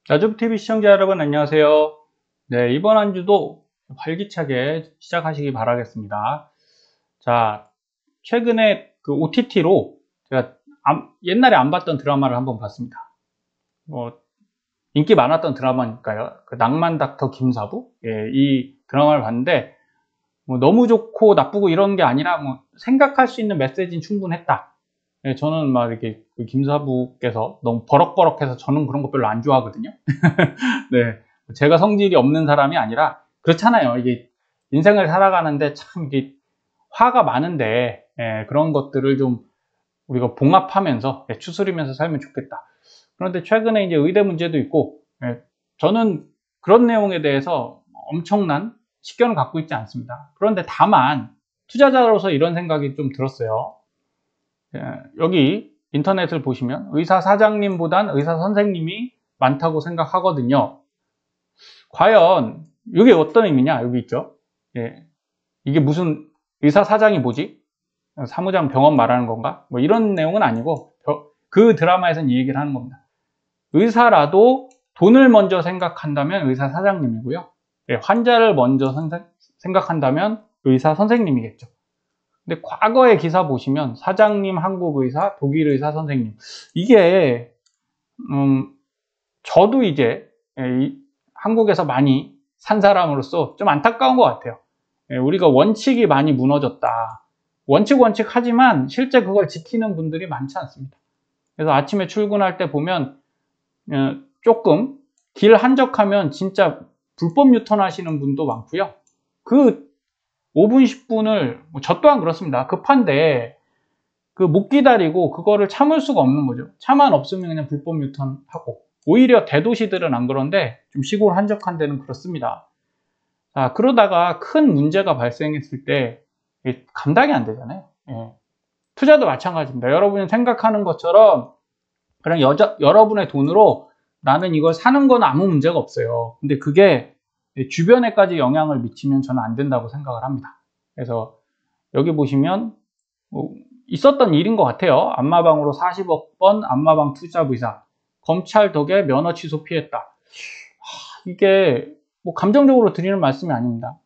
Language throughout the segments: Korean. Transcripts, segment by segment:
나주TV 시청자 여러분 안녕하세요. 네, 이번 한 주도 활기차게 시작하시기 바라겠습니다. 자, 최근에 그 OTT로 제가 옛날에 안 봤던 드라마를 한번 봤습니다. 인기 많았던 드라마니까요. 그 낭만 닥터 김사부? 예, 이 드라마를 봤는데 너무 좋고 나쁘고 이런 게 아니라 생각할 수 있는 메시지는 충분했다. 예, 저는 막 이렇게 그 김사부께서 너무 버럭버럭해서 저는 그런 거 별로 안 좋아하거든요. 네, 제가 성질이 없는 사람이 아니라 그렇잖아요. 이게 인생을 살아가는데 참 이게 화가 많은데 그런 것들을 좀 우리가 봉합하면서 추스리면서 살면 좋겠다. 그런데 최근에 이제 의대 문제도 있고 저는 그런 내용에 대해서 엄청난 식견을 갖고 있지 않습니다. 그런데 다만 투자자로서 이런 생각이 좀 들었어요. 여기 인터넷을 보시면 의사 사장님보단 의사 선생님이 많다고 생각하거든요. 과연 이게 어떤 의미냐? 여기 있죠. 이게 무슨 의사 사장이 뭐지? 사무장 병원 말하는 건가? 뭐 이런 내용은 아니고 그 드라마에서는 이 얘기를 하는 겁니다. 의사라도 돈을 먼저 생각한다면 의사 사장님이고요. 환자를 먼저 생각한다면 의사 선생님이겠죠. 근데 과거의 기사 보시면 사장님, 한국 의사, 독일 의사 선생님 이게 저도 이제 한국에서 많이 산 사람으로서 좀 안타까운 것 같아요. 우리가 원칙이 많이 무너졌다. 원칙 하지만 실제 그걸 지키는 분들이 많지 않습니다. 그래서 아침에 출근할 때 보면 조금 길 한적하면 진짜 불법 유턴하시는 분도 많고요. 그 5분, 10분을 저 또한 그렇습니다. 급한데 그 못 기다리고 그거를 참을 수가 없는 거죠. 차만 없으면 그냥 불법 유턴하고 오히려 대도시들은 안 그런데 좀 시골 한적한 데는 그렇습니다. 그러다가 큰 문제가 발생했을 때 감당이 안 되잖아요. 투자도 마찬가지입니다. 여러분이 생각하는 것처럼 그냥 여러분의 돈으로 나는 이걸 사는 건 아무 문제가 없어요. 근데 그게 주변에까지 영향을 미치면 저는 안 된다고 생각을 합니다. 그래서 여기 보시면 있었던 일인 것 같아요. 안마방으로 40억 번 안마방 투자 부사 검찰 덕에 면허 취소 피했다. 이게 감정적으로 드리는 말씀이 아닙니다.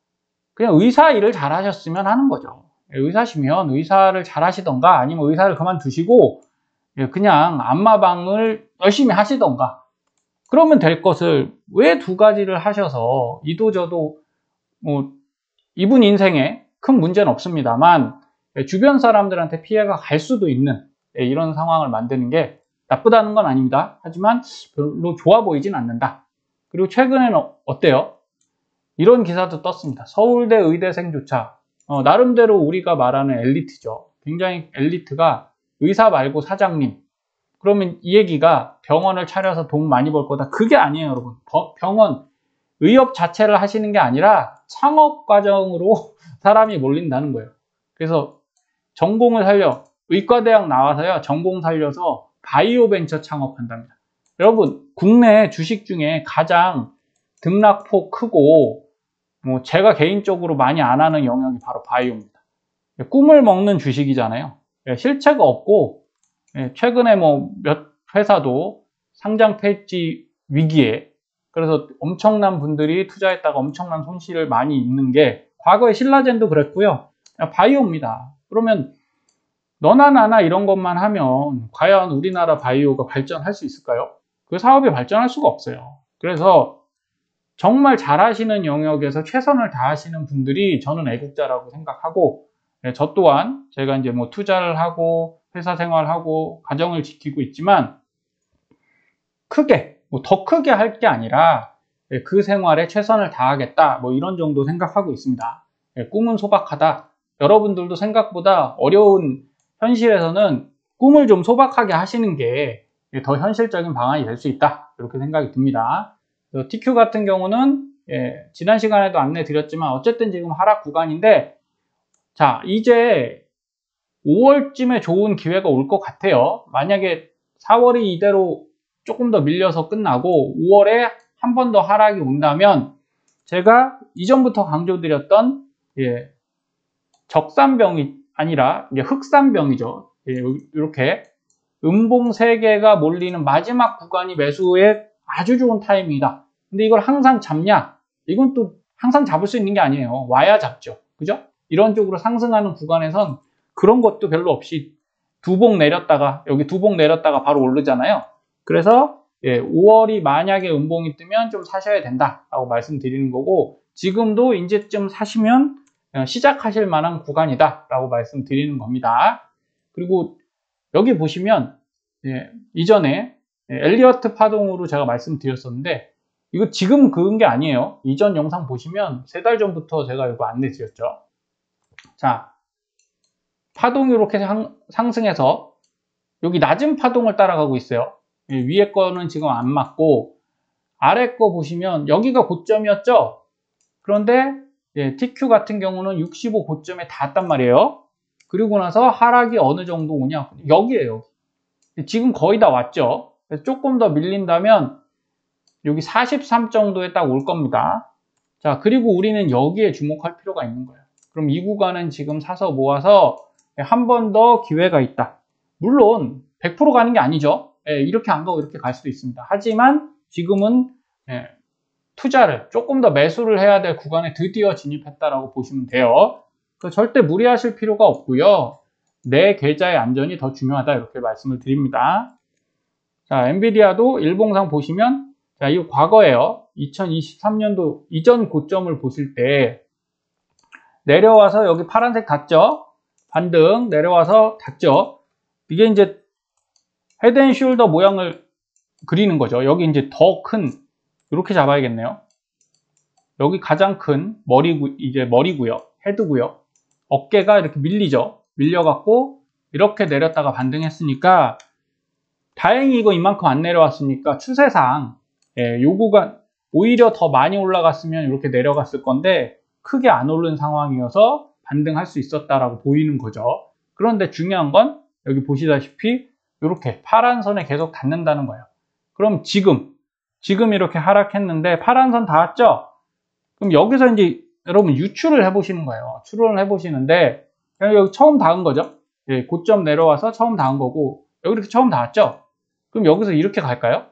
그냥 의사 일을 잘 하셨으면 하는 거죠. 의사시면 의사를 잘 하시던가 아니면 의사를 그만두시고 그냥 안마방을 열심히 하시던가 그러면 될 것을 왜 두 가지를 하셔서 이도저도 이분 인생에 큰 문제는 없습니다만 주변 사람들한테 피해가 갈 수도 있는 이런 상황을 만드는 게 나쁘다는 건 아닙니다. 하지만 별로 좋아 보이진 않는다. 그리고 최근에는 어때요? 이런 기사도 떴습니다. 서울대 의대생조차 나름대로 우리가 말하는 엘리트죠. 굉장히 엘리트가 의사 말고 사장님. 그러면 이 얘기가 병원을 차려서 돈 많이 벌 거다. 그게 아니에요, 여러분. 병원, 의업 자체를 하시는 게 아니라 창업 과정으로 사람이 몰린다는 거예요. 그래서 전공을 살려, 의과대학 나와서요, 전공 살려서 바이오 벤처 창업한답니다. 여러분, 국내 주식 중에 가장 등락폭 크고, 제가 개인적으로 많이 안 하는 영역이 바로 바이오입니다. 꿈을 먹는 주식이잖아요. 실체가 없고, 최근에 몇 회사도 상장 폐지 위기에, 그래서 엄청난 분들이 투자했다가 엄청난 손실을 많이 입는 게, 과거에 신라젠도 그랬고요. 바이오입니다. 그러면 너나 나나 이런 것만 하면 과연 우리나라 바이오가 발전할 수 있을까요? 그 사업이 발전할 수가 없어요. 그래서 정말 잘하시는 영역에서 최선을 다하시는 분들이 저는 애국자라고 생각하고, 저 또한 제가 이제 투자를 하고 회사 생활하고 가정을 지키고 있지만 크게 더 크게 할 게 아니라 그 생활에 최선을 다하겠다 이런 정도 생각하고 있습니다. 꿈은 소박하다. 여러분들도 생각보다 어려운 현실에서는 꿈을 좀 소박하게 하시는 게 더 현실적인 방안이 될 수 있다. 이렇게 생각이 듭니다. TQ 같은 경우는 지난 시간에도 안내 드렸지만 어쨌든 지금 하락 구간인데, 자, 이제 5월쯤에 좋은 기회가 올 것 같아요. 만약에 4월이 이대로 조금 더 밀려서 끝나고 5월에 한 번 더 하락이 온다면 제가 이전부터 강조드렸던 적산병이 아니라 이제 흑산병이죠. 이렇게 음봉 3개가 몰리는 마지막 구간이 매수의 아주 좋은 타이밍이다. 근데 이걸 항상 잡냐? 이건 또 항상 잡을 수 있는 게 아니에요. 와야 잡죠. 그죠? 이런 쪽으로 상승하는 구간에선 그런 것도 별로 없이 두 봉 내렸다가 여기 두 봉 내렸다가 바로 오르잖아요. 그래서 5월이 만약에 음봉이 뜨면 좀 사셔야 된다라고 말씀드리는 거고, 지금도 이제쯤 사시면 시작하실 만한 구간이다라고 말씀드리는 겁니다. 그리고 여기 보시면 이전에 엘리어트 파동으로 제가 말씀드렸었는데, 이거 지금 그은 게 아니에요. 이전 영상 보시면 3달 전부터 제가 이거 안내 드렸죠. 자, 파동이 이렇게 상승해서 여기 낮은 파동을 따라가고 있어요. 위에 거는 지금 안 맞고 아래 거 보시면 여기가 고점이었죠. 그런데 TQ 같은 경우는 65 고점에 닿았단 말이에요. 그리고 나서 하락이 어느 정도 오냐, 여기에요. 지금 거의 다 왔죠. 그래서 조금 더 밀린다면 여기 43 정도에 딱 올 겁니다. 자, 그리고 우리는 여기에 주목할 필요가 있는 거예요. 그럼 이 구간은 지금 사서 모아서 한 번 더 기회가 있다. 물론 100% 가는 게 아니죠. 이렇게 안 가고 이렇게 갈 수도 있습니다. 하지만 지금은 투자를 조금 더 매수를 해야 될 구간에 드디어 진입했다라고 보시면 돼요. 절대 무리하실 필요가 없고요. 내 계좌의 안전이 더 중요하다, 이렇게 말씀을 드립니다. 자, 엔비디아도 일봉상 보시면, 자, 이거 과거예요. 2023년도 이전 고점을 보실 때 내려와서 여기 파란색 닿죠? 반등 내려와서 닿죠? 이게 이제 헤드앤숄더 모양을 그리는 거죠. 여기 이제 더 큰, 이렇게 잡아야겠네요. 여기 가장 큰 머리고요. 헤드고요. 어깨가 이렇게 밀리죠. 밀려갖고 이렇게 내렸다가 반등했으니까, 다행히 이거 이만큼 안 내려왔으니까 추세상 요 구간 오히려 더 많이 올라갔으면 이렇게 내려갔을 건데 크게 안 오른 상황이어서 반등할 수 있었다라고 보이는 거죠. 그런데 중요한 건 여기 보시다시피 이렇게 파란 선에 계속 닿는다는 거예요. 그럼 지금 이렇게 하락했는데 파란 선 닿았죠? 그럼 여기서 이제 여러분 유출을 해보시는 거예요. 추론을 해보시는데, 여기 처음 닿은 거죠. 고점 내려와서 처음 닿은 거고, 여기 이렇게 처음 닿았죠? 그럼 여기서 이렇게 갈까요?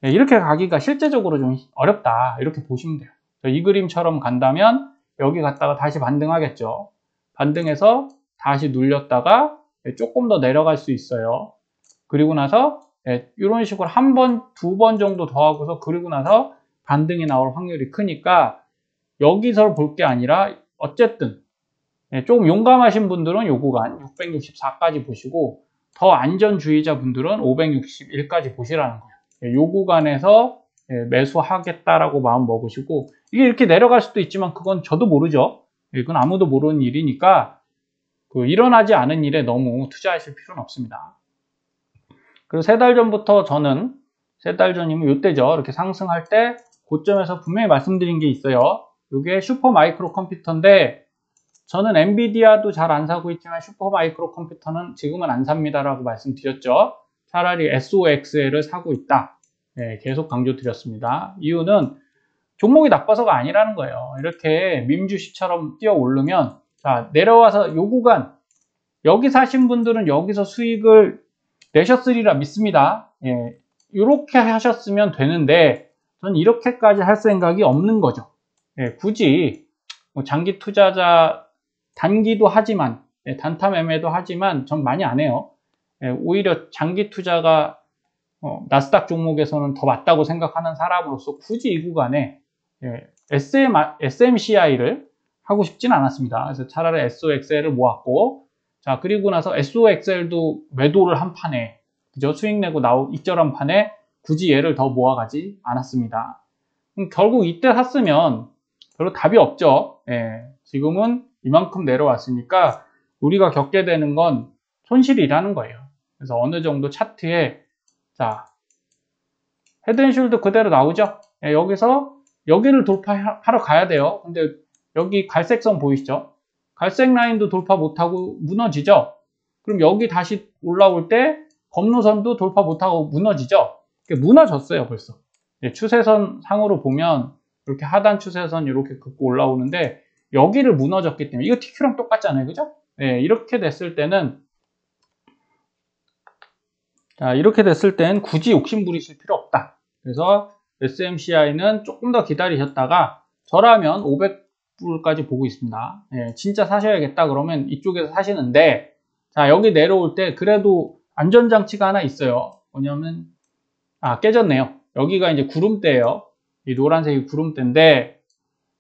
이렇게 가기가 실제적으로 좀 어렵다, 이렇게 보시면 돼요. 이 그림처럼 간다면 여기 갔다가 다시 반등하겠죠. 반등해서 다시 눌렸다가 조금 더 내려갈 수 있어요. 그리고 나서 이런 식으로 한 번, 두 번 정도 더 하고서 그리고 나서 반등이 나올 확률이 크니까 여기서 볼 게 아니라 어쨌든 조금 용감하신 분들은 요 구간 664까지 보시고, 더 안전주의자 분들은 561까지 보시라는 거예요. 요 구간에서 매수하겠다라고 마음 먹으시고, 이게 이렇게 내려갈 수도 있지만 그건 저도 모르죠. 그건 아무도 모르는 일이니까 일어나지 않은 일에 너무 투자하실 필요는 없습니다. 그리고 3달 전부터 저는, 3달 전이면 이때죠. 이렇게 상승할 때 고점에서 분명히 말씀드린 게 있어요. 이게 슈퍼 마이크로 컴퓨터인데, 저는 엔비디아도 잘 안 사고 있지만 슈퍼 마이크로 컴퓨터는 지금은 안 삽니다라고 말씀드렸죠. 차라리 SOXL을 사고 있다. 계속 강조드렸습니다. 이유는 종목이 나빠서가 아니라는 거예요. 이렇게 밈주식처럼 뛰어 오르면, 자, 내려와서 요 구간, 여기 사신 분들은 여기서 수익을 내셨으리라 믿습니다. 이렇게 하셨으면 되는데, 저는 이렇게까지 할 생각이 없는 거죠. 굳이 장기 투자자, 단기도 하지만, 단타 매매도 하지만 전 많이 안 해요. 오히려 장기 투자가 나스닥 종목에서는 더 맞다고 생각하는 사람으로서 굳이 이 구간에 SMCI를 하고 싶진 않았습니다. 그래서 차라리 SOXL을 모았고, 자, 그리고 나서 SOXL도 매도를 한 판에, 그죠? 수익 내고 익절한 판에 굳이 얘를 더 모아가지 않았습니다. 결국 이때 샀으면 별로 답이 없죠. 지금은 이만큼 내려왔으니까 우리가 겪게 되는 건 손실이라는 거예요. 그래서 어느 정도 차트에, 자, 헤드앤숄더 그대로 나오죠. 여기서 여기를 돌파하러 가야 돼요. 근데 여기 갈색 선 보이시죠? 갈색 라인도 돌파 못하고 무너지죠. 그럼 여기 다시 올라올 때 검노선도 돌파 못하고 무너지죠. 무너졌어요, 벌써. 추세선 상으로 보면 이렇게 하단 추세선 이렇게 긋고 올라오는데, 여기를 무너졌기 때문에, 이거 TQ랑 똑같잖아요, 그죠? 이렇게 됐을 때는, 자, 이렇게 됐을 땐 굳이 욕심 부리실 필요 없다. 그래서 SMCI는 조금 더 기다리셨다가 저라면 500불까지 보고 있습니다. 예, 진짜 사셔야겠다 그러면 이쪽에서 사시는데, 자, 여기 내려올 때 그래도 안전장치가 하나 있어요. 뭐냐면, 깨졌네요. 여기가 이제 구름대예요. 이 노란색이 구름대인데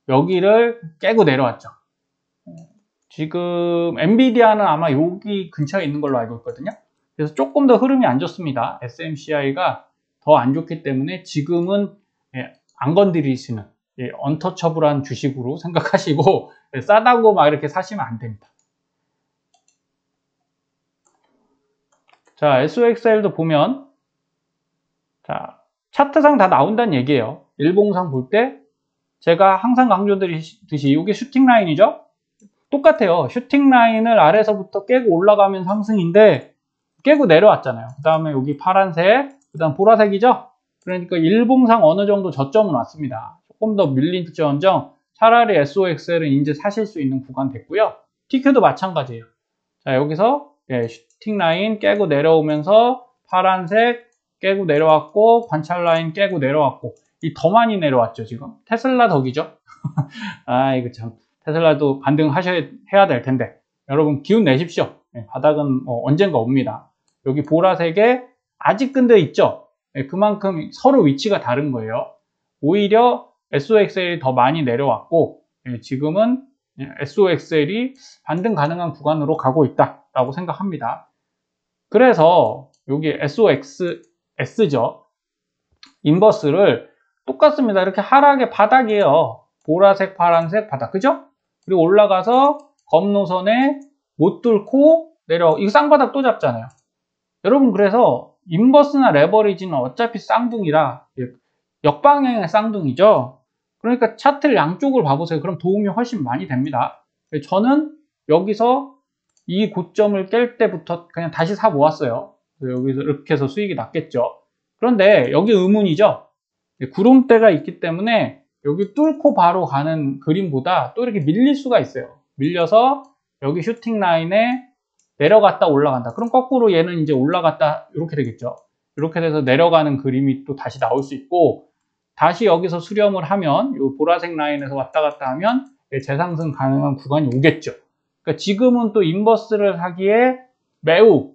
여기를 깨고 내려왔죠. 지금 엔비디아는 아마 여기 근처에 있는 걸로 알고 있거든요. 그래서 조금 더 흐름이 안 좋습니다. SMCI가 더 안 좋기 때문에 지금은 안 건드리시는 언터처블한 주식으로 생각하시고 싸다고 막 이렇게 사시면 안 됩니다. 자, SOXL도 보면, 자, 차트상 다 나온다는 얘기예요. 일봉상 볼 때 제가 항상 강조드리듯이 이게 슈팅 라인이죠. 똑같아요. 슈팅 라인을 아래서부터 깨고 올라가면 상승인데 깨고 내려왔잖아요. 그 다음에 여기 파란색, 그 다음 보라색이죠. 그러니까 일봉상 어느 정도 저점은 왔습니다. 조금 더 밀린지언정 차라리 SOXL은 이제 사실 수 있는 구간 됐고요. TQ도 마찬가지예요. 자, 여기서 슈팅 라인 깨고 내려오면서 파란색 깨고 내려왔고, 관찰 라인 깨고 내려왔고, 이 더 많이 내려왔죠, 지금. 테슬라 덕이죠. 이거 참. 테슬라도 반등해야 될 텐데. 여러분, 기운 내십시오. 바닥은 언젠가 옵니다. 여기 보라색에 아직 근데 있죠? 그만큼 서로 위치가 다른 거예요. 오히려 SOXL이 더 많이 내려왔고, 지금은 SOXL이 반등 가능한 구간으로 가고 있다라고 생각합니다. 그래서 여기 SOXS죠. 인버스를 똑같습니다. 이렇게 하락의 바닥이에요. 보라색, 파란색 바닥. 그죠? 그리고 올라가서 검노선에 못 뚫고 내려. 이거 쌍바닥 또 잡잖아요. 여러분, 그래서 인버스나 레버리지는 어차피 쌍둥이라 역방향의 쌍둥이죠. 그러니까 차트를 양쪽을 봐보세요. 그럼 도움이 훨씬 많이 됩니다. 저는 여기서 이 고점을 깰 때부터 그냥 다시 사 모았어요. 여기서 이렇게 해서 수익이 났겠죠. 그런데 여기 의문이죠. 구름대가 있기 때문에 여기 뚫고 바로 가는 그림보다 또 이렇게 밀릴 수가 있어요. 밀려서 여기 슈팅 라인에 내려갔다 올라간다. 그럼 거꾸로 얘는 이제 올라갔다 이렇게 되겠죠. 이렇게 돼서 내려가는 그림이 또 다시 나올 수 있고, 다시 여기서 수렴을 하면 이 보라색 라인에서 왔다 갔다 하면 재상승 가능한 구간이 오겠죠. 그러니까 지금은 또 인버스를 하기에 매우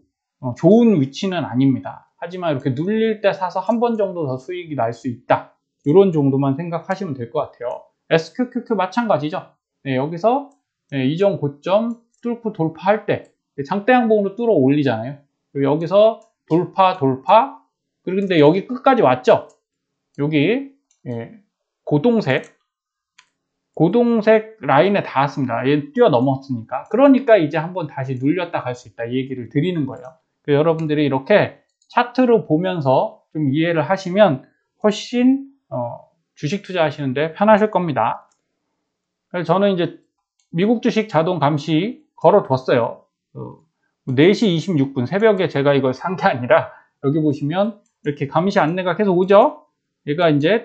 좋은 위치는 아닙니다. 하지만 이렇게 눌릴 때 사서 한 번 정도 더 수익이 날 수 있다. 이런 정도만 생각하시면 될 것 같아요. SQQQ 마찬가지죠. 여기서 이전 고점 뚫고 돌파할 때 장대 양봉으로 뚫어 올리잖아요. 그리고 여기서 돌파. 그런데 여기 끝까지 왔죠. 여기 고동색 라인에 닿았습니다. 얘 뛰어넘었으니까. 그러니까 이제 한번 다시 눌렸다 갈 수 있다. 이 얘기를 드리는 거예요. 여러분들이 이렇게 차트로 보면서 좀 이해를 하시면 훨씬 주식 투자하시는데 편하실 겁니다. 그래서 저는 이제 미국 주식 자동 감시 걸어뒀어요. 4시 26분 새벽에 제가 이걸 산 게 아니라 여기 보시면 이렇게 감시 안내가 계속 오죠. 얘가 이제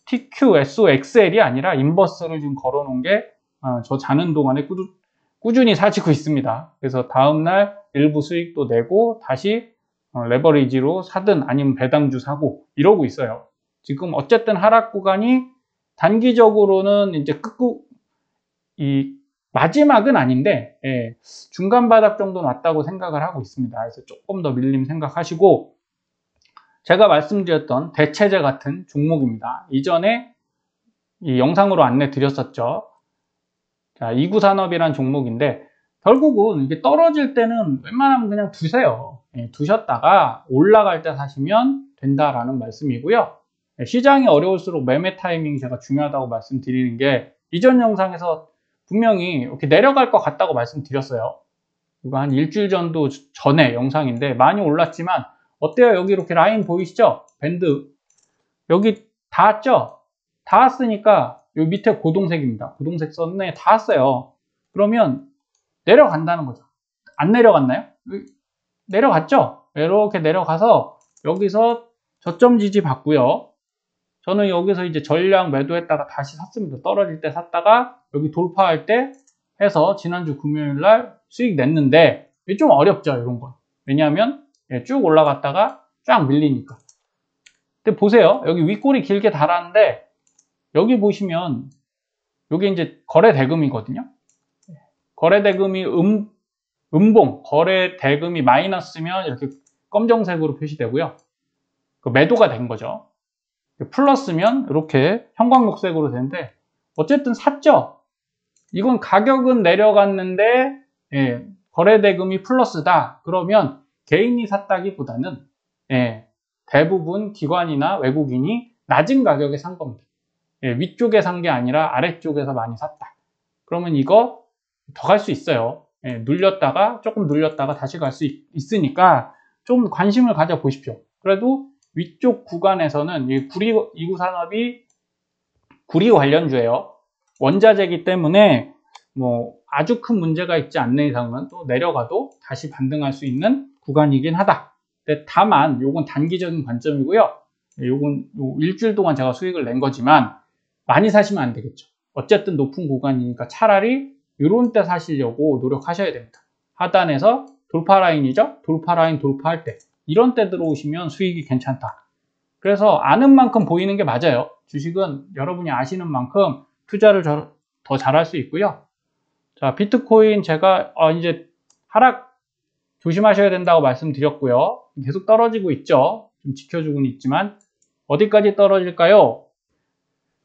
TQSOXL이 아니라 인버스를 지금 걸어놓은 게 저 자는 동안에 꾸준히 사지고 있습니다. 그래서 다음날 일부 수익도 내고 다시 레버리지로 사든 아니면 배당주 사고 이러고 있어요. 지금 어쨌든 하락 구간이 단기적으로는 이제 이 마지막은 아닌데 중간 바닥 정도 났다고 생각을 하고 있습니다. 그래서 조금 더 밀림 생각하시고, 제가 말씀드렸던 대체제 같은 종목입니다. 이전에 이 영상으로 안내 드렸었죠. 자, 이구산업이란 종목인데 결국은 이게 떨어질 때는 웬만하면 그냥 두세요. 두셨다가 올라갈 때 사시면 된다라는 말씀이고요. 시장이 어려울수록 매매 타이밍이 제가 중요하다고 말씀드리는 게, 이전 영상에서 분명히 이렇게 내려갈 것 같다고 말씀드렸어요. 이거 한 일주일 전도 전에 영상인데 많이 올랐지만 어때요? 여기 이렇게 라인 보이시죠? 밴드 여기 닿았죠? 닿았으니까 여기 밑에 고동색입니다. 고동색 선에 닿았어요. 그러면 내려간다는 거죠. 안 내려갔나요? 내려갔죠? 이렇게 내려가서 여기서 저점 지지 받고요. 저는 여기서 이제 전량 매도했다가 다시 샀습니다. 떨어질 때 샀다가 여기 돌파할 때 해서 지난주 금요일 날 수익 냈는데, 이게 좀 어렵죠, 이런 건. 왜냐하면 쭉 올라갔다가 쫙 밀리니까. 근데 보세요. 여기 윗골이 길게 달았는데 여기 보시면 여기 이제 거래 대금이거든요. 거래 대금이 음봉, 거래 대금이 마이너스면 이렇게 검정색으로 표시되고요. 그 매도가 된 거죠. 플러스면 이렇게 형광록색으로 되는데 어쨌든 샀죠. 이건 가격은 내려갔는데 예, 거래 대금이 플러스다. 그러면 개인이 샀다기보다는 예, 대부분 기관이나 외국인이 낮은 가격에 산 겁니다. 예, 위쪽에 산 게 아니라 아래쪽에서 많이 샀다. 그러면 이거 더 갈 수 있어요. 예, 눌렸다가 조금 눌렸다가 다시 갈 수 있으니까 좀 관심을 가져 보십시오. 그래도 위쪽 구간에서는 이 이구산업이 구리 관련주예요. 원자재이기 때문에 뭐 아주 큰 문제가 있지 않는 이상은 또 내려가도 다시 반등할 수 있는 구간이긴 하다. 근데 다만 요건 단기적인 관점이고요. 요건 일주일 동안 제가 수익을 낸 거지만 많이 사시면 안 되겠죠. 어쨌든 높은 구간이니까 차라리 이런 때 사시려고 노력하셔야 됩니다. 하단에서 돌파 라인이죠. 돌파 라인 돌파할 때 이런 때 들어오시면 수익이 괜찮다. 그래서 아는 만큼 보이는 게 맞아요. 주식은 여러분이 아시는 만큼 투자를 더 잘할 수 있고요. 자, 비트코인 제가 이제 하락 조심하셔야 된다고 말씀드렸고요. 계속 떨어지고 있죠. 좀 지켜주고는 있지만 어디까지 떨어질까요?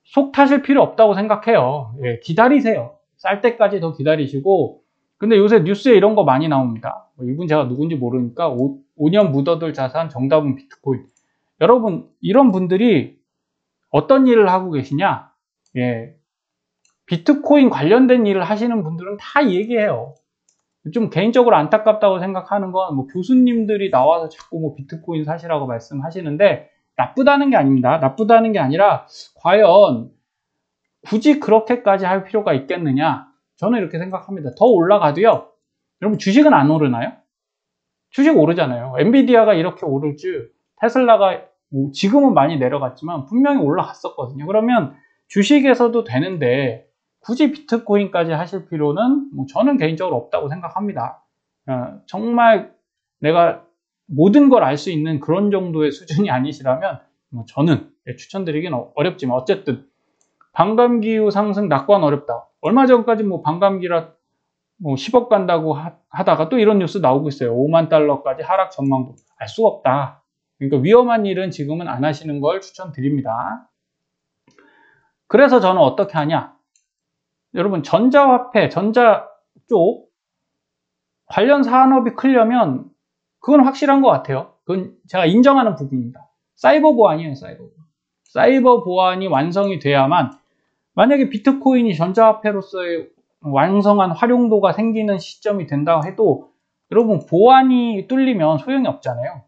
속 타실 필요 없다고 생각해요. 예, 기다리세요. 쌀 때까지 더 기다리시고. 근데 요새 뉴스에 이런 거 많이 나옵니다. 이분 제가 누군지 모르니까 5년 묻어둘 자산 정답은 비트코인. 여러분 이런 분들이 어떤 일을 하고 계시냐? 예, 비트코인 관련된 일을 하시는 분들은 다 얘기해요. 좀 개인적으로 안타깝다고 생각하는 건 뭐 교수님들이 나와서 자꾸 뭐 비트코인 사시라고 말씀하시는데 나쁘다는 게 아닙니다. 나쁘다는 게 아니라 과연 굳이 그렇게까지 할 필요가 있겠느냐? 저는 이렇게 생각합니다. 더 올라가도요. 여러분 주식은 안 오르나요? 주식 오르잖아요. 엔비디아가 이렇게 오를지 테슬라가 뭐 지금은 많이 내려갔지만 분명히 올라갔었거든요. 그러면 주식에서도 되는데 굳이 비트코인까지 하실 필요는 뭐 저는 개인적으로 없다고 생각합니다. 정말 내가 모든 걸 알 수 있는 그런 정도의 수준이 아니시라면 뭐 저는 추천드리긴 어렵지만 어쨌든 반감기후 상승 낙관 어렵다. 얼마 전까지 뭐 반감기라 뭐 10억 간다고 하다가 또 이런 뉴스 나오고 있어요. 5만 달러까지 하락 전망도 알 수가 없다. 그러니까 위험한 일은 지금은 안 하시는 걸 추천드립니다. 그래서 저는 어떻게 하냐? 여러분 전자화폐, 전자 쪽 관련 산업이 크려면 그건 확실한 것 같아요. 그건 제가 인정하는 부분입니다. 사이버 보안이에요, 사이버 보안. 사이버 보안이 완성이 돼야만 만약에 비트코인이 전자화폐로서의 왕성한 활용도가 생기는 시점이 된다고 해도 여러분 보안이 뚫리면 소용이 없잖아요.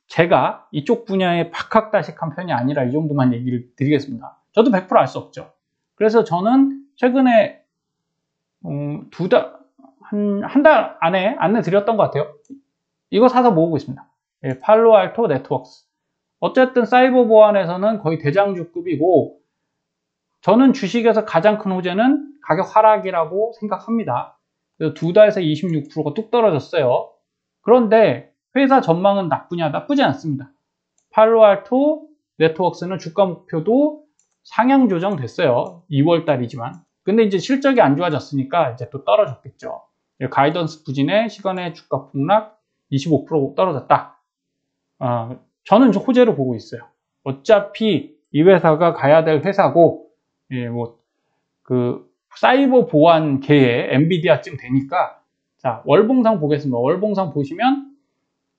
제가 이쪽 분야에 박학다식한 편이 아니라 이 정도만 얘기를 드리겠습니다. 저도 100% 알 수 없죠. 그래서 저는 최근에 한 달 안에 안내 드렸던 것 같아요. 이거 사서 모으고 있습니다. 예, 팔로알토 네트워크스. 어쨌든 사이버 보안에서는 거의 대장주급이고 저는 주식에서 가장 큰 호재는 가격 하락이라고 생각합니다. 그래서 2달에서 26%가 뚝 떨어졌어요. 그런데 회사 전망은 나쁘냐? 나쁘지 않습니다. 팔로알토 네트워크스는 주가 목표도 상향 조정됐어요. 2월 달이지만. 근데 이제 실적이 안 좋아졌으니까 이제 또 떨어졌겠죠. 가이던스 부진에 시간의 주가 폭락 25% 떨어졌다. 저는 호재로 보고 있어요. 어차피 이 회사가 가야 될 회사고, 예, 사이버 보안계의 엔비디아쯤 되니까, 자, 월봉상 보겠습니다. 월봉상 보시면,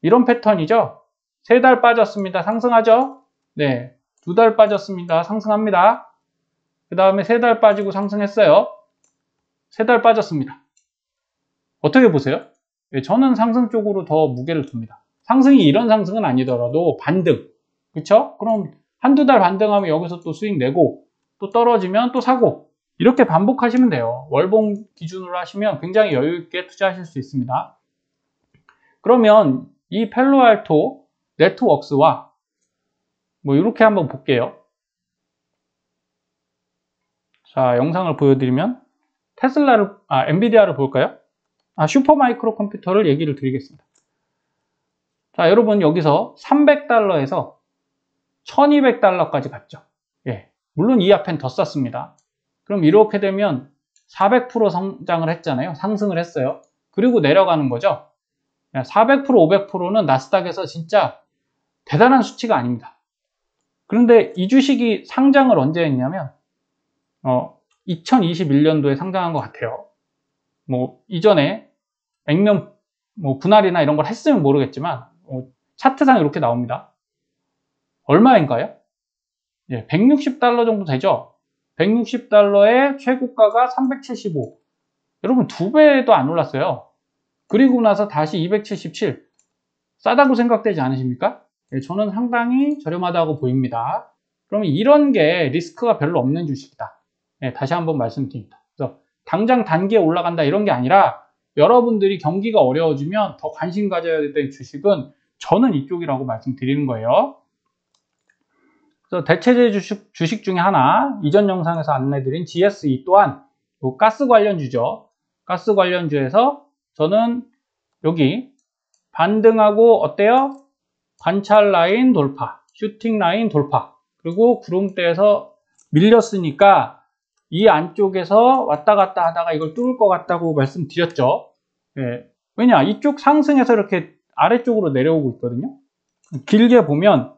이런 패턴이죠? 3달 빠졌습니다. 상승하죠? 네. 2달 빠졌습니다. 상승합니다. 그 다음에 3달 빠지고 상승했어요. 3달 빠졌습니다. 어떻게 보세요? 예, 저는 상승 쪽으로 더 무게를 둡니다. 상승이 이런 상승은 아니더라도 반등. 그쵸? 그럼 한두 달 반등하면 여기서 또 수익 내고 또 떨어지면 또 사고 이렇게 반복하시면 돼요. 월봉 기준으로 하시면 굉장히 여유 있게 투자하실 수 있습니다. 그러면 이 팔로알토 네트워크스와 뭐 이렇게 한번 볼게요. 자, 영상을 보여드리면 엔비디아를 볼까요? 슈퍼마이크로 컴퓨터를 얘기를 드리겠습니다. 자, 여러분 여기서 300달러에서 1200달러까지 갔죠. 예. 물론 이 앞엔 더 쌌습니다. 그럼 이렇게 되면 400% 성장을 했잖아요. 상승을 했어요. 그리고 내려가는 거죠. 400%, 500%는 나스닥에서 진짜 대단한 수치가 아닙니다. 그런데 이 주식이 상장을 언제 했냐면 2021년도에 상장한 것 같아요. 뭐 이전에 액면 분할이나 이런 걸 했으면 모르겠지만 차트상 이렇게 나옵니다. 얼마인가요? 예, 160달러 정도 되죠. 160달러에 최고가가 375. 여러분 2배도 안 올랐어요. 그리고 나서 다시 277. 싸다고 생각되지 않으십니까? 예, 저는 상당히 저렴하다고 보입니다. 그러면 이런 게 리스크가 별로 없는 주식이다. 예, 다시 한번 말씀드립니다. 그래서 당장 단기에 올라간다 이런 게 아니라 여러분들이 경기가 어려워지면 더 관심 가져야 될 주식은 저는 이쪽이라고 말씀드리는 거예요. 그래서 대체재 주식 중에 하나, 이전 영상에서 안내드린 GSE 또한 가스 관련주죠. 가스 관련주에서 저는 여기 반등하고 어때요? 관찰 라인 돌파, 슈팅 라인 돌파, 그리고 구름대에서 밀렸으니까 이 안쪽에서 왔다 갔다 하다가 이걸 뚫을 것 같다고 말씀드렸죠. 예. 왜냐? 이쪽 상승해서 이렇게 아래쪽으로 내려오고 있거든요. 길게 보면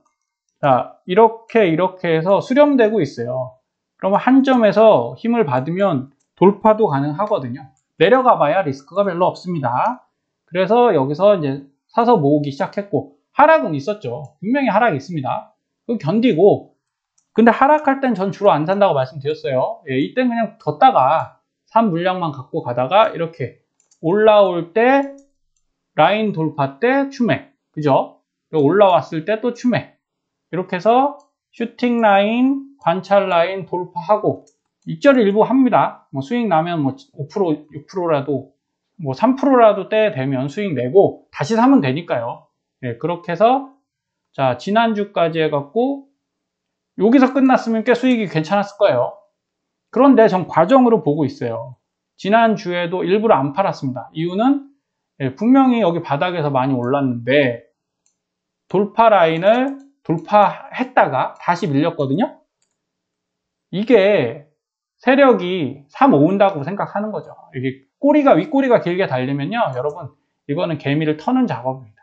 자, 이렇게 해서 수렴되고 있어요. 그러면 한 점에서 힘을 받으면 돌파도 가능하거든요. 내려가 봐야 리스크가 별로 없습니다. 그래서 여기서 이제 사서 모으기 시작했고, 하락은 있었죠. 분명히 하락이 있습니다. 그거 견디고, 근데 하락할 땐 전 주로 안 산다고 말씀드렸어요. 예, 이땐 그냥 뒀다가 산 물량만 갖고 가다가 이렇게 올라올 때 라인 돌파 때 추매, 그죠? 올라왔을 때 또 추매. 이렇게 해서 슈팅 라인, 관찰 라인 돌파하고 익절을 일부 합니다. 뭐 수익 나면 뭐 5%, 6%라도 뭐 3%라도 때 되면 수익 내고 다시 사면 되니까요. 네, 그렇게 해서 자, 지난주까지 해갖고 여기서 끝났으면 꽤 수익이 괜찮았을 거예요. 그런데 전 과정으로 보고 있어요. 지난주에도 일부러 안 팔았습니다. 이유는 분명히 여기 바닥에서 많이 올랐는데 돌파 라인을 돌파했다가 다시 밀렸거든요. 이게 세력이 사 모은다고 생각하는 거죠. 이게 윗꼬리가 길게 달리면요, 여러분 이거는 개미를 터는 작업입니다.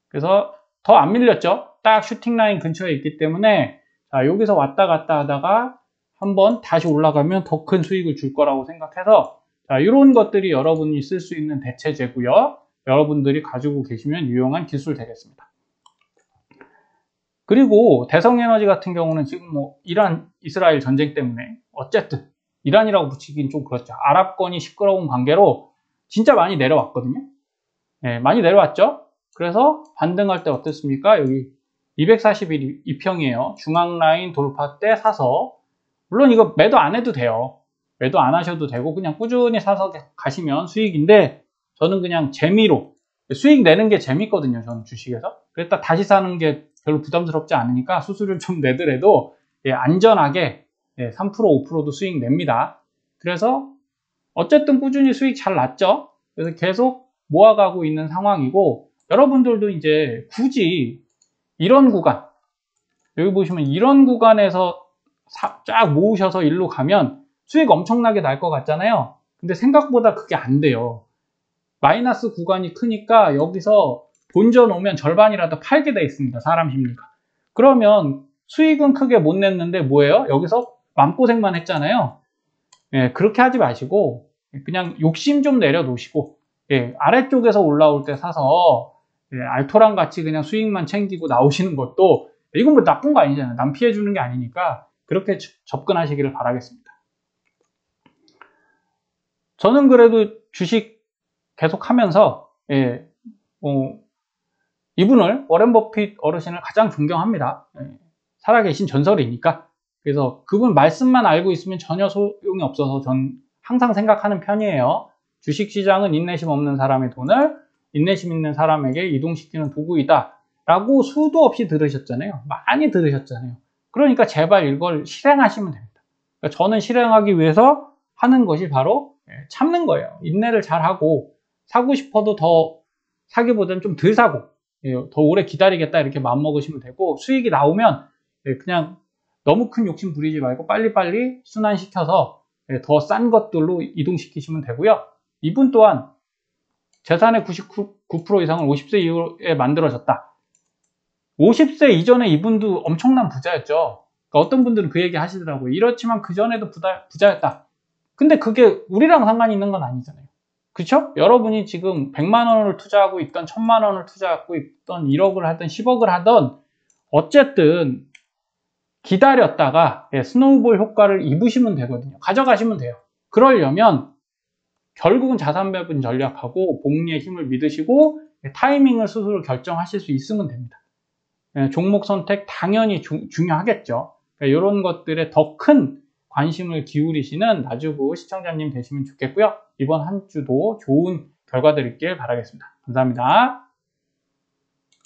그래서 더 안 밀렸죠. 딱 슈팅 라인 근처에 있기 때문에 자, 여기서 왔다 갔다 하다가 한번 다시 올라가면 더 큰 수익을 줄 거라고 생각해서 자, 이런 것들이 여러분이 쓸 수 있는 대체재고요. 여러분들이 가지고 계시면 유용한 기술 되겠습니다. 그리고 대성에너지 같은 경우는 지금 뭐 이란 이스라엘 전쟁 때문에 어쨌든 이란이라고 붙이긴 좀 그렇죠. 아랍권이 시끄러운 관계로 진짜 많이 내려왔거든요. 네, 많이 내려왔죠. 그래서 반등할 때 어땠습니까? 여기 241 2평이에요. 중앙 라인 돌파 때 사서 물론 이거 매도 안 해도 돼요. 매도 안 하셔도 되고 그냥 꾸준히 사서 가시면 수익인데 저는 그냥 재미로 수익 내는 게 재밌거든요. 저는 주식에서. 그랬다 다시 사는 게 별로 부담스럽지 않으니까 수수료를 좀 내더라도 안전하게 3% 5%도 수익 냅니다. 그래서 어쨌든 꾸준히 수익 잘 났죠. 그래서 계속 모아가고 있는 상황이고 여러분들도 이제 굳이 이런 구간 여기 보시면 이런 구간에서 쫙 모으셔서 일로 가면 수익 엄청나게 날 것 같잖아요. 근데 생각보다 그게 안 돼요. 마이너스 구간이 크니까 여기서 본전 오면 절반이라도 팔게 돼 있습니다. 사람 심리가. 그러면 수익은 크게 못 냈는데 뭐예요? 여기서 마음고생만 했잖아요. 예, 그렇게 하지 마시고 그냥 욕심 좀 내려놓으시고 아래쪽에서 올라올 때 사서 알토란 같이 그냥 수익만 챙기고 나오시는 것도 이건 뭐 나쁜 거 아니잖아요. 남 피해 주는 게 아니니까 그렇게 접근하시기를 바라겠습니다. 저는 그래도 주식 계속 하면서 이분을 워렌 버핏 어르신을 가장 존경합니다. 살아계신 전설이니까. 그래서 그분 말씀만 알고 있으면 전혀 소용이 없어서 전 항상 생각하는 편이에요. 주식시장은 인내심 없는 사람의 돈을 인내심 있는 사람에게 이동시키는 도구이다 라고 수도 없이 들으셨잖아요. 많이 들으셨잖아요. 그러니까 제발 이걸 실행하시면 됩니다. 그러니까 저는 실행하기 위해서 하는 것이 바로 참는 거예요. 인내를 잘하고 사고 싶어도 더 사기보다는 좀 덜 사고 더 오래 기다리겠다 이렇게 마음먹으시면 되고 수익이 나오면 그냥 너무 큰 욕심 부리지 말고 빨리빨리 순환시켜서 더 싼 것들로 이동시키시면 되고요. 이분 또한 재산의 99% 이상은 50세 이후에 만들어졌다. 50세 이전에 이분도 엄청난 부자였죠. 그러니까 어떤 분들은 그 얘기 하시더라고요. 이렇지만 그전에도 부자였다. 근데 그게 우리랑 상관이 있는 건 아니잖아요. 그렇죠? 여러분이 지금 100만 원을 투자하고 있던 1000만 원을 투자하고 있던 1억을 하든 10억을 하든 어쨌든 기다렸다가 스노우볼 효과를 입으시면 되거든요. 가져가시면 돼요. 그러려면 결국은 자산 배분 전략하고 복리의 힘을 믿으시고 타이밍을 스스로 결정하실 수 있으면 됩니다. 종목 선택 당연히 중요하겠죠. 그러니까 이런 것들에 더 큰 관심을 기울이시는 나주부 시청자님 되시면 좋겠고요. 이번 한 주도 좋은 결과들 있길 바라겠습니다. 감사합니다.